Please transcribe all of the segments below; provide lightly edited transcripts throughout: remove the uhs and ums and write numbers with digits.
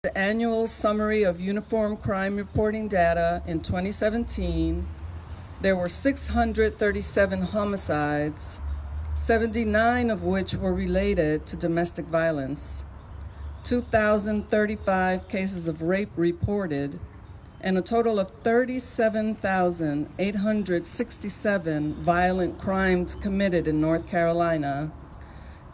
The annual summary of uniform crime reporting data in 2017, there were 637 homicides, 79 of which were related to domestic violence, 2,035 cases of rape reported, and a total of 37,867 violent crimes committed in North Carolina.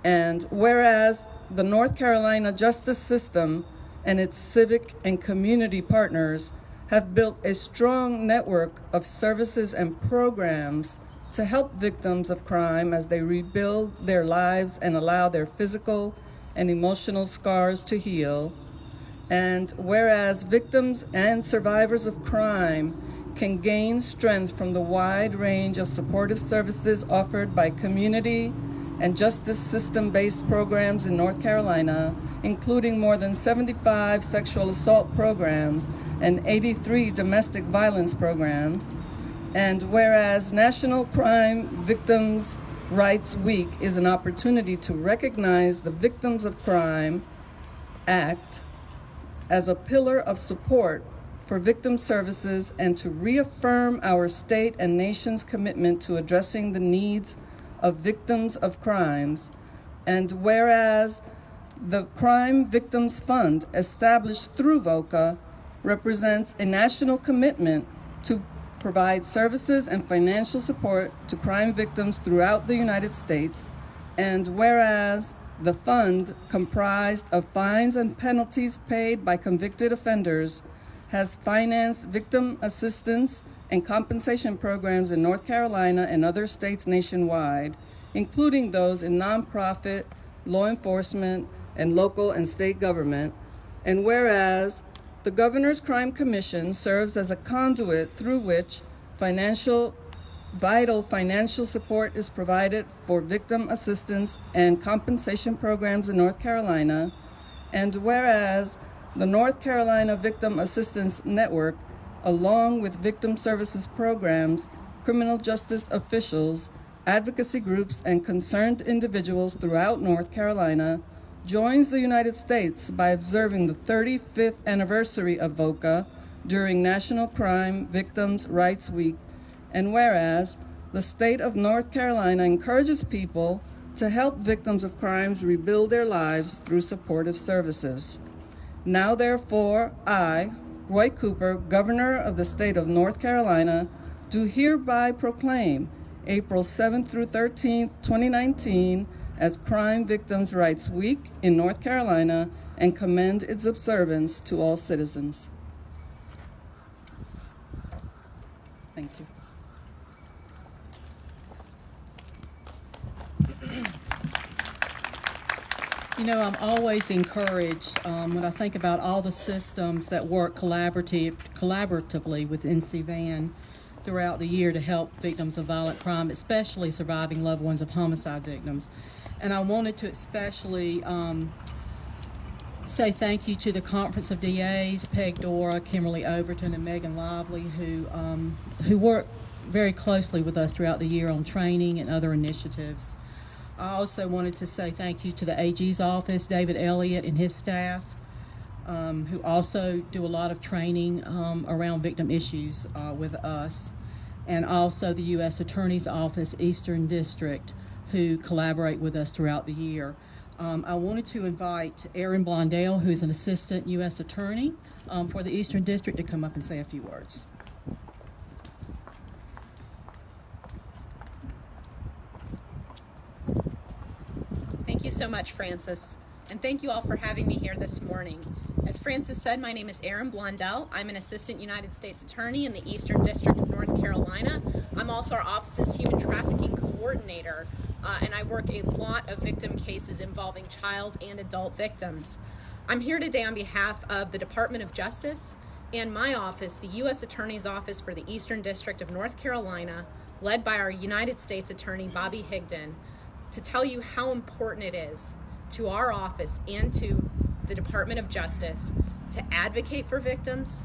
And whereas the North Carolina justice system and its civic and community partners have built a strong network of services and programs to help victims of crime as they rebuild their lives and allow their physical and emotional scars to heal. And whereas victims and survivors of crime can gain strength from the wide range of supportive services offered by community and justice system-based programs in North Carolina, including more than 75 sexual assault programs and 83 domestic violence programs. And whereas National Crime Victims' Rights Week is an opportunity to recognize the Victims of Crime Act as a pillar of support for victim services and to reaffirm our state and nation's commitment to addressing the needs of victims of crimes, and whereas the Crime Victims Fund, established through VOCA, represents a national commitment to provide services and financial support to crime victims throughout the United States, and whereas the fund, comprised of fines and penalties paid by convicted offenders, has financed victim assistance and compensation programs in North Carolina and other states nationwide, including those in nonprofit, law enforcement, and local and state government. And whereas the Governor's Crime Commission serves as a conduit through which vital financial support is provided for victim assistance and compensation programs in North Carolina, and whereas the North Carolina Victim Assistance Network, along with victim services programs, criminal justice officials, advocacy groups, and concerned individuals throughout North Carolina, joins the United States by observing the 35th anniversary of VOCA during National Crime Victims' Rights Week, and whereas the state of North Carolina encourages people to help victims of crimes rebuild their lives through supportive services. Now therefore, I, Roy Cooper, Governor of the state of North Carolina, do hereby proclaim April 7th through 13th, 2019 as Crime Victims' Rights Week in North Carolina and commend its observance to all citizens. Thank you. You know, I'm always encouraged when I think about all the systems that work collaboratively with NCVAN throughout the year to help victims of violent crime, especially surviving loved ones of homicide victims. And I wanted to especially say thank you to the Conference of DAs, Peg Dora, Kimberly Overton, and Megan Lively, who work very closely with us throughout the year on training and other initiatives. I also wanted to say thank you to the AG's office, David Elliott and his staff, who also do a lot of training around victim issues with us, and also the U.S. Attorney's Office, Eastern District, who collaborate with us throughout the year. I wanted to invite Aaron Blondell, who is an Assistant U.S. Attorney for the Eastern District, to come up and say a few words. Thank you so much, Francis, and thank you all for having me here this morning. As Francis said, my name is Aaron Blondell. I'm an Assistant United States Attorney in the Eastern District of North Carolina. I'm also our office's Human Trafficking Coordinator, and I work a lot of victim cases involving child and adult victims. I'm here today on behalf of the Department of Justice and my office, the U.S. Attorney's Office for the Eastern District of North Carolina, led by our United States Attorney, Bobby Higdon, to tell you how important it is to our office and to the Department of Justice to advocate for victims,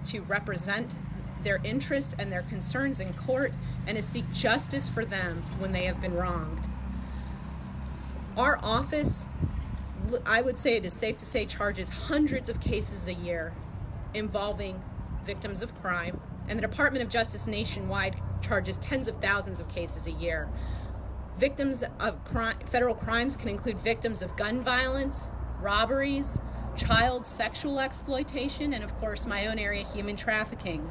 to represent their interests and their concerns in court, and to seek justice for them when they have been wronged. Our office I would say it is safe to say, charges hundreds of cases a year involving victims of crime, and the Department of Justice nationwide charges tens of thousands of cases a year. Victims of federal crimes can include victims of gun violence, robberies, child sexual exploitation, and of course my own area, human trafficking.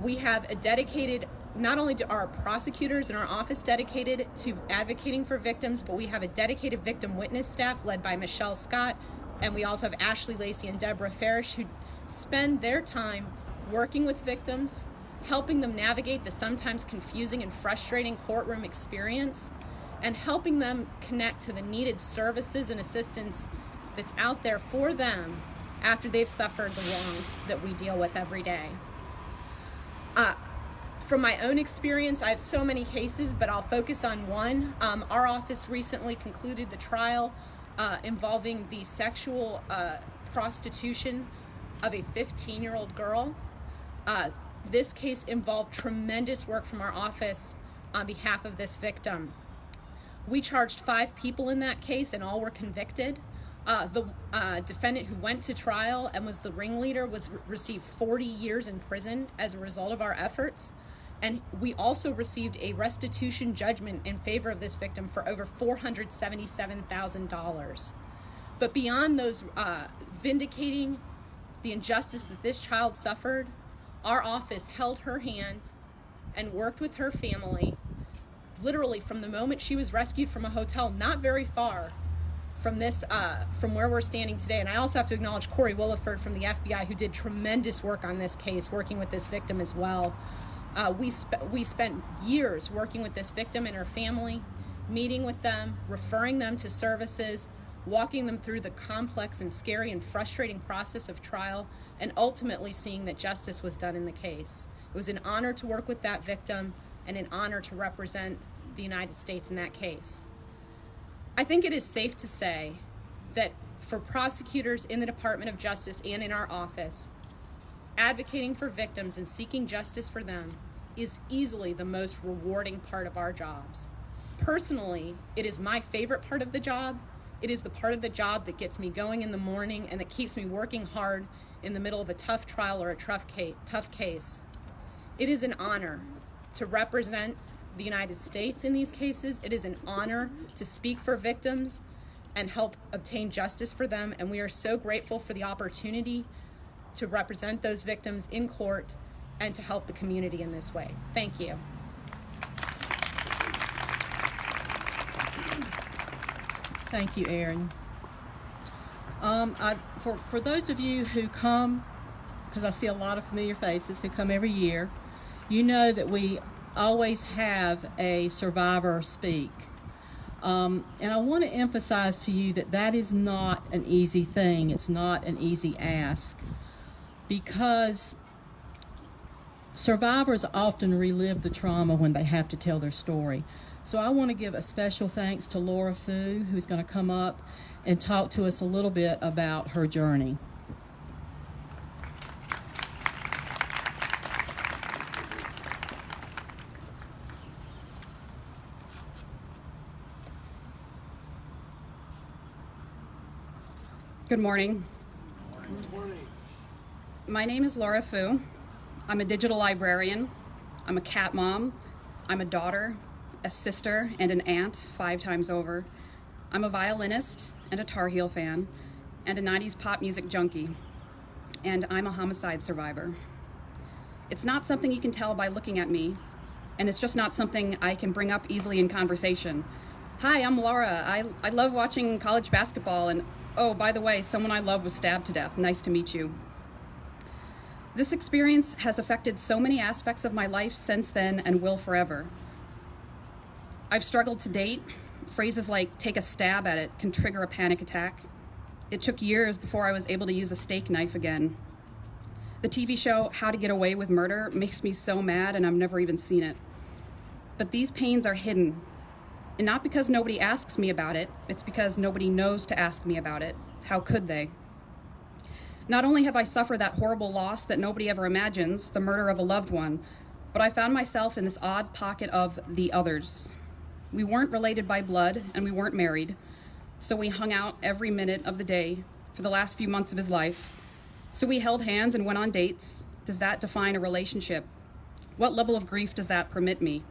We have a dedicated, not only to our prosecutors in our office dedicated to advocating for victims, but we have a dedicated victim witness staff led by Michelle Scott, and we also have Ashley Lacey and Deborah Farish, who spend their time working with victims, helping them navigate the sometimes confusing and frustrating courtroom experience, and helping them connect to the needed services and assistance that's out there for them after they've suffered the wrongs that we deal with every day. From my own experience, I have so many cases, but I'll focus on one. Our office recently concluded the trial involving the sexual prostitution of a 15-year-old girl. This case involved tremendous work from our office on behalf of this victim. We charged 5 people in that case, and all were convicted. The defendant who went to trial and was the ringleader received 40 years in prison as a result of our efforts. And we also received a restitution judgment in favor of this victim for over $477,000. But beyond those vindicating the injustice that this child suffered, our office held her hand and worked with her family, literally from the moment she was rescued from a hotel not very far from where we're standing today. And I also have to acknowledge Corey Williford from the FBI, who did tremendous work on this case, working with this victim as well. We spent years working with this victim and her family, meeting with them, referring them to services, walking them through the complex and scary and frustrating process of trial, and ultimately seeing that justice was done in the case. It was an honor to work with that victim and an honor to represent the United States in that case. I think it is safe to say that for prosecutors in the Department of Justice and in our office, advocating for victims and seeking justice for them is easily the most rewarding part of our jobs. Personally, it is my favorite part of the job. It is the part of the job that gets me going in the morning and that keeps me working hard in the middle of a tough trial or a tough case. It is an honor to represent the United States in these cases. It is an honor to speak for victims and help obtain justice for them, and we are so grateful for the opportunity to represent those victims in court and to help the community in this way. Thank you. Thank you, Erin. For those of you who come, because I see a lot of familiar faces who come every year, you know that we always have a survivor speak. And I want to emphasize to you that that is not an easy thing. It's not an easy ask, because survivors often relive the trauma when they have to tell their story. So I want to give a special thanks to Laura Fu, who's going to come up and talk to us a little bit about her journey. Good morning. Good morning. My name is Laura Fu. I'm a digital librarian. I'm a cat mom. I'm a daughter, a sister, and an aunt 5 times over. I'm a violinist and a Tar Heel fan and a 90s pop music junkie. And I'm a homicide survivor. It's not something you can tell by looking at me, and it's just not something I can bring up easily in conversation. Hi, I'm Laura. I love watching college basketball, and oh, by the way, someone I love was stabbed to death. Nice to meet you. This experience has affected so many aspects of my life since then and will forever. I've struggled to date. Phrases like take a stab at it can trigger a panic attack. It took years before I was able to use a steak knife again. The TV show How to Get Away with Murder makes me so mad, and I've never even seen it. But these pains are hidden. And not because nobody asks me about it, it's because nobody knows to ask me about it. How could they? Not only have I suffered that horrible loss that nobody ever imagines, the murder of a loved one, but I found myself in this odd pocket of the others. We weren't related by blood, and we weren't married, So we hung out every minute of the day for the last few months of his life. So we held hands and went on dates. Does that define a relationship? What level of grief does that permit me?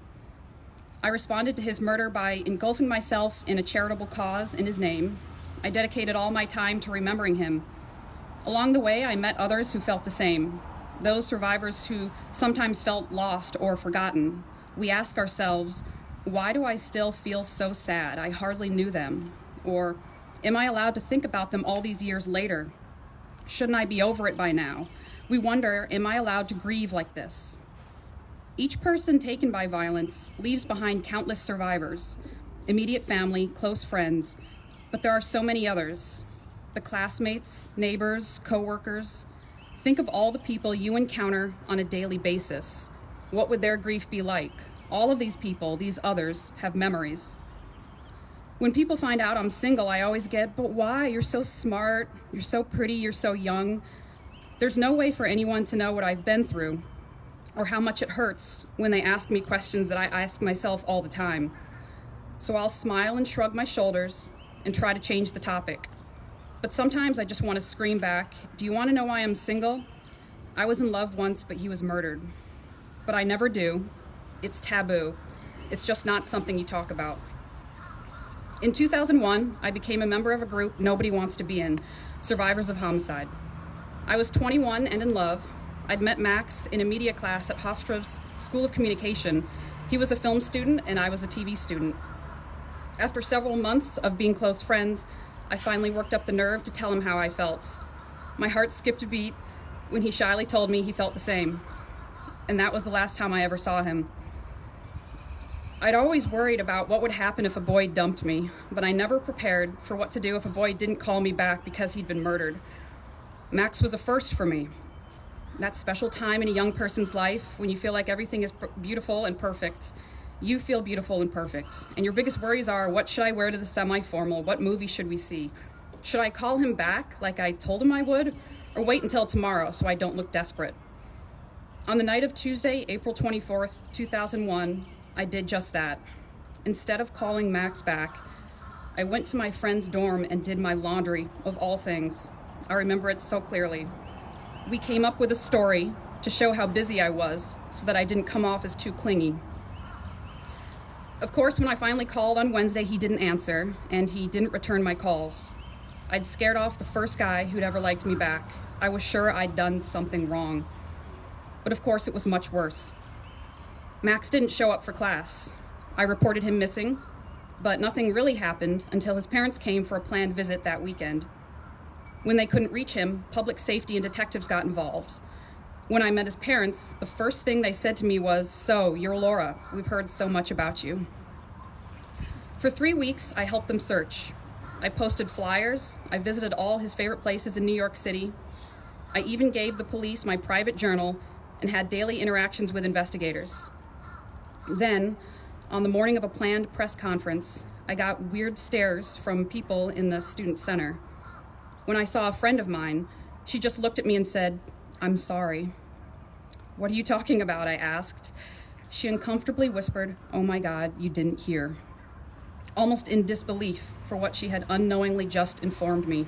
I responded to his murder by engulfing myself in a charitable cause in his name. I dedicated all my time to remembering him. Along the way, I met others who felt the same, those survivors who sometimes felt lost or forgotten. We ask ourselves, why do I still feel so sad? I hardly knew them. Or, am I allowed to think about them all these years later? Shouldn't I be over it by now? We wonder, am I allowed to grieve like this? Each person taken by violence leaves behind countless survivors, immediate family, close friends, but there are so many others. The classmates, neighbors, coworkers. Think of all the people you encounter on a daily basis. What would their grief be like? All of these people, these others, have memories. When people find out I'm single, I always get, but why? You're so smart, you're so pretty, you're so young. There's no way for anyone to know what I've been through or how much it hurts when they ask me questions that I ask myself all the time. So I'll smile and shrug my shoulders and try to change the topic. But sometimes I just want to scream back, do you want to know why I'm single? I was in love once, but he was murdered. But I never do. It's taboo. It's just not something you talk about. In 2001, I became a member of a group nobody wants to be in, Survivors of Homicide. I was 21 and in love. I'd met Max in a media class at Hofstra's School of Communication. He was a film student and I was a TV student. After several months of being close friends, I finally worked up the nerve to tell him how I felt. My heart skipped a beat when he shyly told me he felt the same. And that was the last time I ever saw him. I'd always worried about what would happen if a boy dumped me, but I never prepared for what to do if a boy didn't call me back because he'd been murdered. Max was a first for me. That special time in a young person's life when you feel like everything is beautiful and perfect. You feel beautiful and perfect. And your biggest worries are, what should I wear to the semi-formal? What movie should we see? Should I call him back like I told him I would? Or wait until tomorrow so I don't look desperate? On the night of Tuesday, April 24th, 2001, I did just that. Instead of calling Max back, I went to my friend's dorm and did my laundry, of all things. I remember it so clearly. We came up with a story to show how busy I was so that I didn't come off as too clingy. Of course, when I finally called on Wednesday, he didn't answer, and he didn't return my calls. I'd scared off the first guy who'd ever liked me back. I was sure I'd done something wrong. But of course, it was much worse. Max didn't show up for class. I reported him missing, but nothing really happened until his parents came for a planned visit that weekend. When they couldn't reach him, public safety and detectives got involved. When I met his parents, the first thing they said to me was, "So, you're Laura. We've heard so much about you." For 3 weeks, I helped them search. I posted flyers. I visited all his favorite places in New York City. I even gave the police my private journal and had daily interactions with investigators. Then, on the morning of a planned press conference, I got weird stares from people in the student center. When I saw a friend of mine, she just looked at me and said, "I'm sorry." "What are you talking about?" I asked. She uncomfortably whispered, "Oh my God, you didn't hear," almost in disbelief for what she had unknowingly just informed me.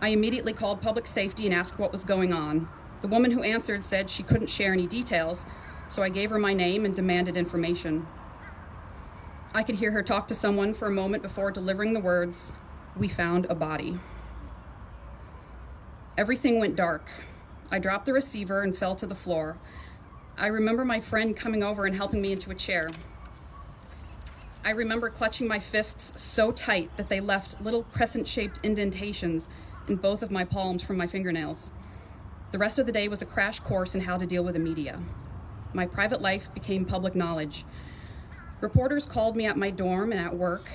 I immediately called public safety and asked what was going on. The woman who answered said she couldn't share any details, so I gave her my name and demanded information. I could hear her talk to someone for a moment before delivering the words, "We found a body." Everything went dark. I dropped the receiver and fell to the floor. I remember my friend coming over and helping me into a chair. I remember clutching my fists so tight that they left little crescent-shaped indentations in both of my palms from my fingernails. The rest of the day was a crash course in how to deal with the media. My private life became public knowledge. Reporters called me at my dorm and at work.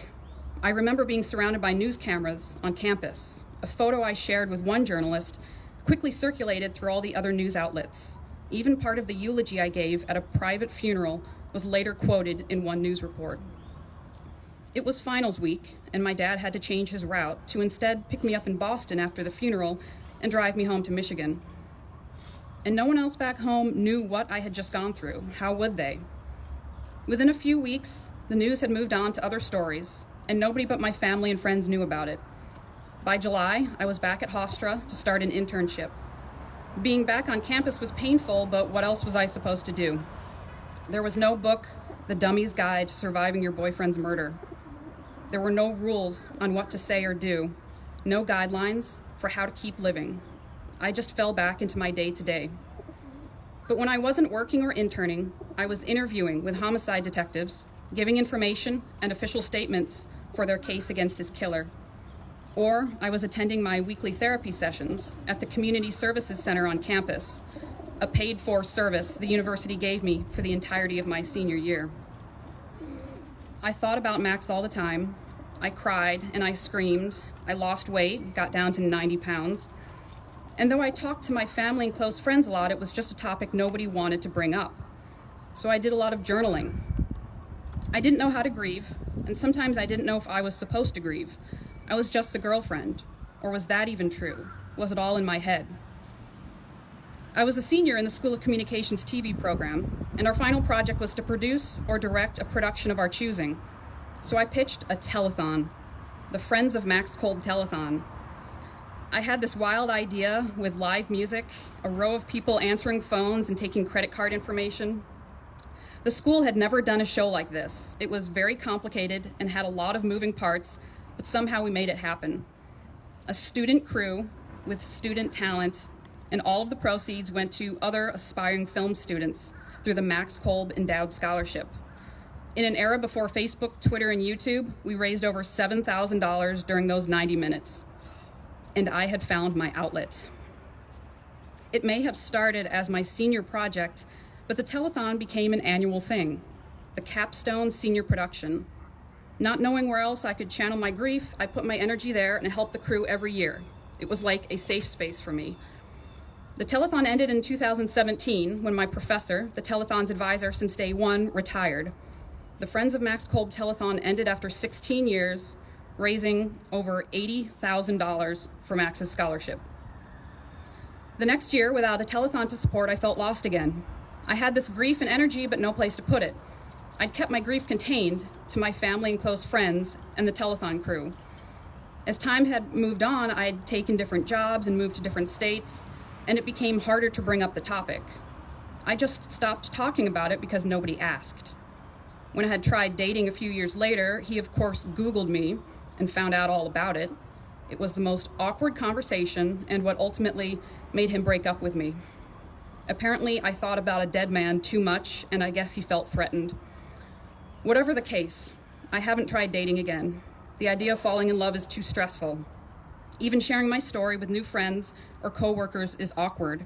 I remember being surrounded by news cameras on campus. A photo I shared with one journalist quickly circulated through all the other news outlets. Even part of the eulogy I gave at a private funeral was later quoted in one news report. It was finals week, and my dad had to change his route to instead pick me up in Boston after the funeral and drive me home to Michigan. And no one else back home knew what I had just gone through. How would they? Within a few weeks, the news had moved on to other stories. and nobody but my family and friends knew about it. By July, I was back at Hofstra to start an internship. Being back on campus was painful, but what else was I supposed to do? There was no book, The Dummy's Guide to Surviving Your Boyfriend's Murder. There were no rules on what to say or do, no guidelines for how to keep living. I just fell back into my day-to-day. But when I wasn't working or interning, I was interviewing with homicide detectives, giving information and official statements for their case against his killer. Or I was attending my weekly therapy sessions at the Community Services Center on campus, a paid-for service the university gave me for the entirety of my senior year. I thought about Max all the time. I cried and I screamed. I lost weight, got down to 90 pounds. And though I talked to my family and close friends a lot, it was just a topic nobody wanted to bring up. So I did a lot of journaling. I didn't know how to grieve, and sometimes I didn't know if I was supposed to grieve. I was just the girlfriend. Or was that even true? Was it all in my head? I was a senior in the School of Communications TV program, and our final project was to produce or direct a production of our choosing. So I pitched a telethon, the Friends of Max Kolb telethon. I had this wild idea with live music, a row of people answering phones and taking credit card information. The school had never done a show like this. It was very complicated and had a lot of moving parts, but somehow we made it happen. A student crew with student talent, and all of the proceeds went to other aspiring film students through the Max Kolb Endowed Scholarship. In an era before Facebook, Twitter, and YouTube, we raised over $7,000 during those 90 minutes. And I had found my outlet. It may have started as my senior project, but the telethon became an annual thing, the capstone senior production. Not knowing where else I could channel my grief, I put my energy there and helped the crew every year. It was like a safe space for me. The telethon ended in 2017 when my professor, the telethon's advisor since day one, retired. The Friends of Max Kolb telethon ended after 16 years, raising over $80,000 for Max's scholarship. The next year, without a telethon to support, I felt lost again. I had this grief and energy, but no place to put it. I'd kept my grief contained to my family and close friends and the telethon crew. As time had moved on, I'd taken different jobs and moved to different states, and it became harder to bring up the topic. I just stopped talking about it because nobody asked. When I had tried dating a few years later, he of course Googled me and found out all about it. It was the most awkward conversation and what ultimately made him break up with me. Apparently, I thought about a dead man too much, and I guess he felt threatened. Whatever the case, I haven't tried dating again. The idea of falling in love is too stressful. Even sharing my story with new friends or coworkers is awkward.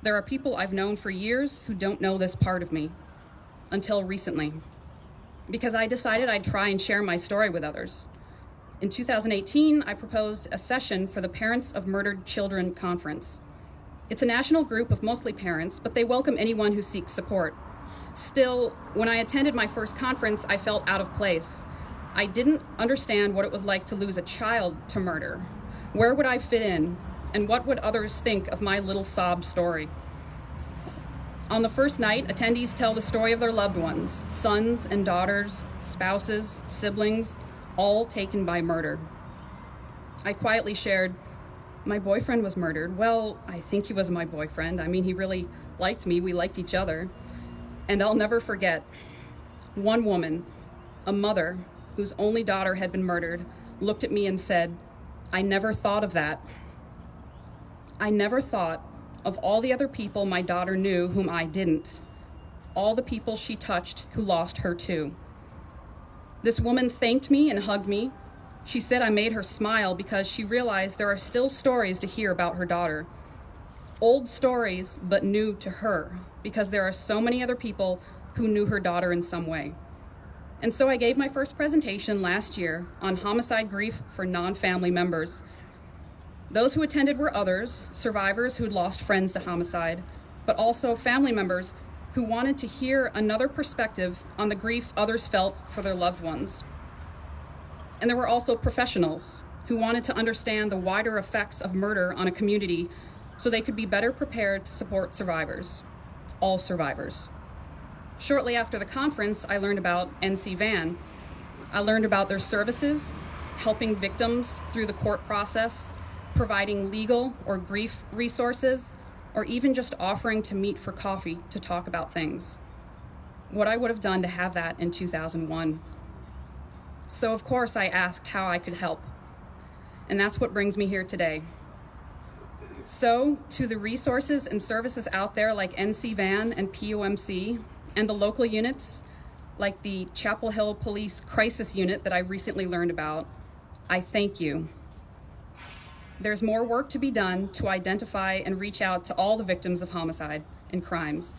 There are people I've known for years who don't know this part of me, until recently, because I decided I'd try and share my story with others. In 2018, I proposed a session for the Parents of Murdered Children Conference. It's a national group of mostly parents, but they welcome anyone who seeks support. Still, when I attended my first conference, I felt out of place. I didn't understand what it was like to lose a child to murder. Where would I fit in, and what would others think of my little sob story? On the first night, attendees tell the story of their loved ones, sons and daughters, spouses, siblings, all taken by murder. I quietly shared, my boyfriend was murdered. Well, I think he was my boyfriend. I mean, he really liked me. We liked each other. And I'll never forget, one woman, a mother whose only daughter had been murdered, looked at me and said, I never thought of that. I never thought of all the other people my daughter knew whom I didn't. All the people she touched who lost her too. This woman thanked me and hugged me. She said I made her smile because she realized there are still stories to hear about her daughter. Old stories, but new to her, because there are so many other people who knew her daughter in some way. And so I gave my first presentation last year on homicide grief for non-family members. Those who attended were others, survivors who'd lost friends to homicide, but also family members who wanted to hear another perspective on the grief others felt for their loved ones. And there were also professionals who wanted to understand the wider effects of murder on a community so they could be better prepared to support survivors, all survivors. Shortly after the conference, I learned about NCVAN. I learned about their services, helping victims through the court process, providing legal or grief resources, or even just offering to meet for coffee to talk about things. What I would have done to have that in 2001. So of course I asked how I could help. And that's what brings me here today. So to the resources and services out there like NCVAN and POMC, and the local units like the Chapel Hill Police Crisis Unit that I've recently learned about, I thank you. There's more work to be done to identify and reach out to all the victims of homicide and crimes,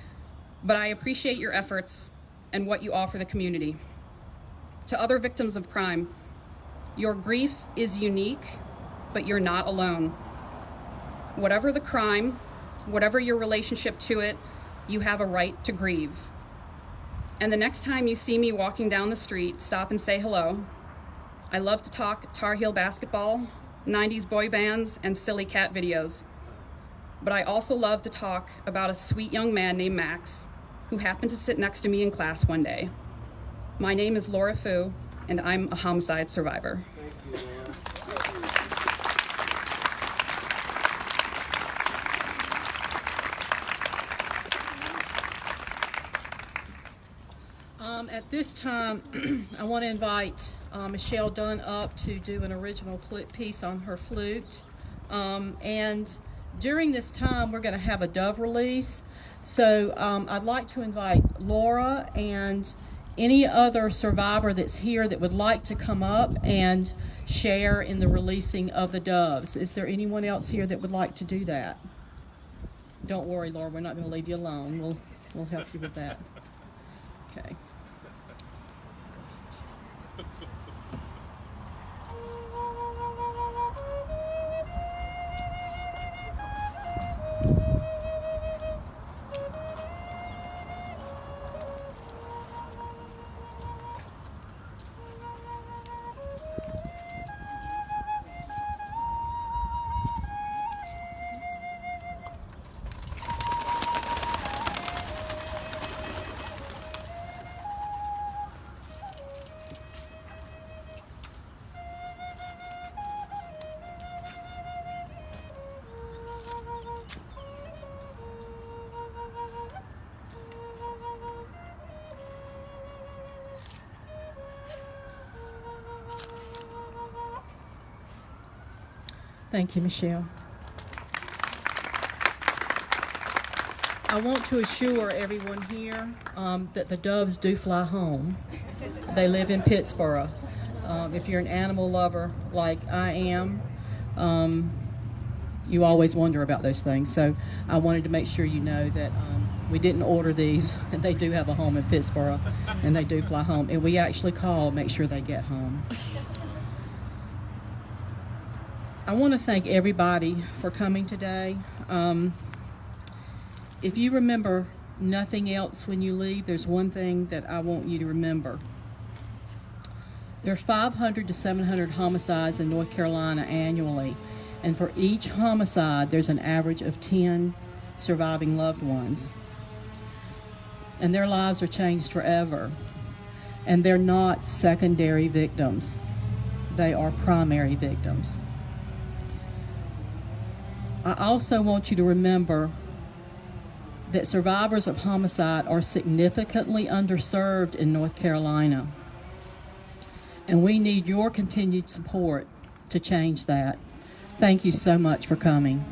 but I appreciate your efforts and what you offer the community. To other victims of crime, your grief is unique, but you're not alone. Whatever the crime, whatever your relationship to it, you have a right to grieve. And the next time you see me walking down the street, stop and say hello. I love to talk Tar Heel basketball, 90s boy bands, and silly cat videos. But I also love to talk about a sweet young man named Max who happened to sit next to me in class one day. My name is Laura Fu, and I'm a homicide survivor. Thank you, Laura. At this time, I want to invite Michelle Dunn up to do an original piece on her flute. And during this time, we're going to have a dove release. So I'd like to invite Laura and any other survivor that's here that would like to come up and share in the releasing of the doves. Is there anyone else here that would like to do that? Don't worry, Laura, we're not going to leave you alone. We'll help you with that. Okay. Thank you, Michelle. I want to assure everyone here that the doves do fly home. They live in Pittsburgh. If you're an animal lover like I am, you always wonder about those things. So I wanted to make sure you know that we didn't order these, and they do have a home in Pittsburgh, and they do fly home. And we actually call, make sure they get home. I want to thank everybody for coming today. If you remember nothing else when you leave, there's one thing that I want you to remember. There's 500 to 700 homicides in North Carolina annually, and for each homicide, there's an average of 10 surviving loved ones. And their lives are changed forever. And they're not secondary victims. They are primary victims. I also want you to remember that survivors of homicide are significantly underserved in North Carolina. And we need your continued support to change that. Thank you so much for coming.